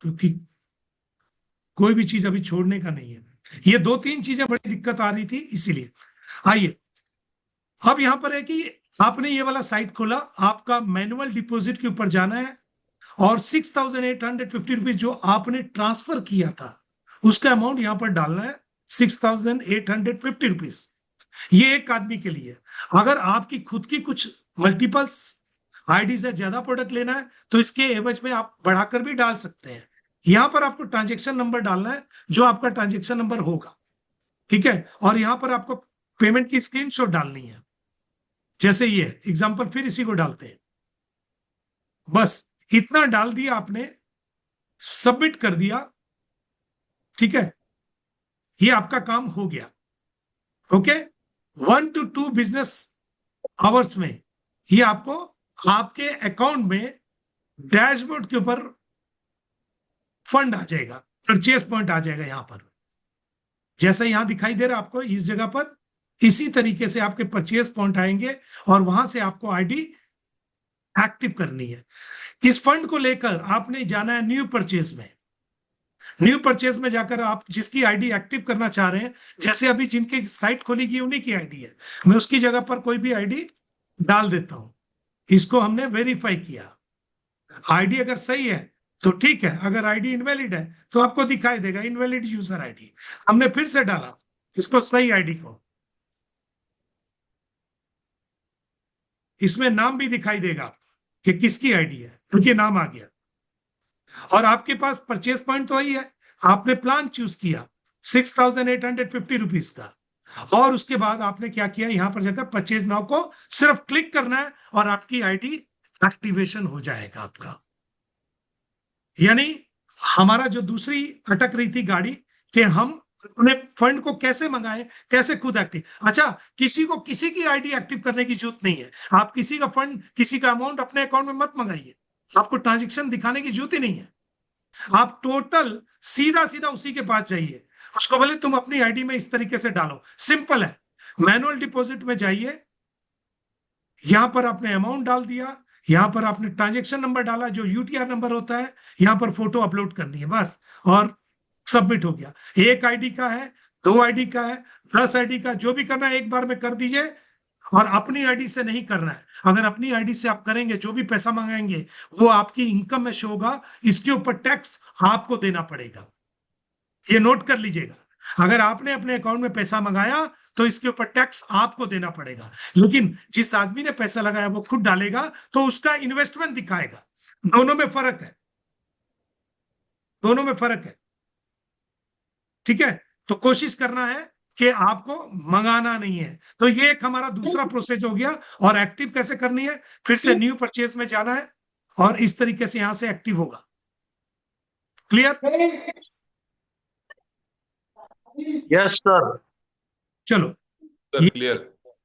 क्योंकि कोई भी चीज अभी छोड़ने का नहीं है। ये 2-3 चीजें बड़ी दिक्कत आ रही थी, इसीलिए। आइए, अब यहां पर है कि आपने ये वाला साइट खोला, आपका मैनुअल डिपॉजिट के ऊपर जाना है और 6,850 रुपीज जो आपने ट्रांसफर किया था उसका अमाउंट यहां पर डालना है, 6,850 रुपीज। ये एक आदमी के लिए। अगर आपकी खुद की कुछ मल्टीपल्स आईडी से ज्यादा प्रोडक्ट लेना है तो इसके एवज में आप बढ़ाकर भी डाल सकते हैं। यहां पर आपको ट्रांजेक्शन नंबर डालना है, जो आपका ट्रांजेक्शन नंबर होगा, ठीक है। और यहां पर आपको पेमेंट की स्क्रीनशॉट डालनी है, जैसे ये एग्जांपल, फिर इसी को डालते हैं। बस इतना डाल दिया आपने, सबमिट कर दिया, ठीक है, ये आपका काम हो गया। ओके, 1 to 2 बिजनेस आवर्स में ये आपको आपके अकाउंट में डैशबोर्ड के ऊपर फंड आ जाएगा, परचेस पॉइंट आ जाएगा यहां पर, जैसा यहां दिखाई दे रहा है आपको इस जगह पर। इसी तरीके से आपके परचेस पॉइंट आएंगे और वहां से आपको आईडी एक्टिव करनी है। इस फंड को लेकर आपने जाना है न्यू परचेज में। न्यू परचेज में जाकर आप जिसकी आईडी एक्टिव करना चाह रहे हैं, जैसे अभी जिनकी साइट खोली गई उन्हीं की आईडी है, मैं उसकी जगह पर कोई भी आईडी डाल देता हूं। इसको हमने वेरीफाई किया, आईडी अगर सही है तो ठीक है, अगर आईडी इनवैलिड है तो आपको दिखाई देगा इनवैलिड यूजर आईडी। हमने फिर से डाला इसको, सही आईडी को, इसमें नाम भी दिखाई देगा आपको कि किसकी आईडी है, क्योंकि नाम आ गया। और आपके पास परचेज पॉइंट तो वही है, आपने प्लान चूज किया 6,850 रुपीज का, और उसके बाद आपने क्या किया, यहां पर जाकर परचेज नाउ को सिर्फ क्लिक करना है और आपकी आईडी एक्टिवेशन हो जाएगा आपका। यानी हमारा जो दूसरी अटक रही थी गाड़ी कि हम अपने फंड को कैसे मंगाएं, कैसे खुद एक्टिव। अच्छा, किसी को किसी की आईडी एक्टिव करने की जरूरत नहीं है। आप किसी का फंड, किसी का अमाउंट अपने अकाउंट में मत मंगाइए, आपको ट्रांजेक्शन दिखाने की जरूरत ही नहीं है। आप टोटल सीधा सीधा उसी के पास जाइए, उसको बोले तुम अपनी आईडी में इस तरीके से डालो, सिंपल है। मैनुअल डिपॉजिट में जाइए, यहां पर आपने अमाउंट डाल दिया, यहां पर आपने ट्रांजेक्शन नंबर डाला जो यूटीआर नंबर होता है, यहां पर फोटो अपलोड करनी है बस, और सबमिट हो गया। एक आईडी का है, 2 आईडी का है, 10 आईडी का, जो भी करना है एक बार में कर दीजिए। और अपनी आईडी से नहीं करना है, अगर अपनी आईडी से आप करेंगे जो भी पैसा मंगाएंगे वो आपकी इनकम में शो होगा, इसके ऊपर टैक्स आपको देना पड़ेगा, ये नोट कर लीजिएगा। अगर आपने अपने अकाउंट में पैसा मंगाया तो इसके ऊपर टैक्स आपको देना पड़ेगा, लेकिन जिस आदमी ने पैसा लगाया वो खुद डालेगा तो उसका इन्वेस्टमेंट दिखाएगा। दोनों में फर्क है, दोनों में फर्क है, ठीक है। तो कोशिश करना है कि आपको मंगाना नहीं है। तो ये एक हमारा दूसरा प्रोसेस हो गया। और एक्टिव कैसे करनी है, फिर से न्यू परचेज में जाना है और इस तरीके से यहां से एक्टिव होगा। क्लियर? Yes sir. चलो, सर क्लियर।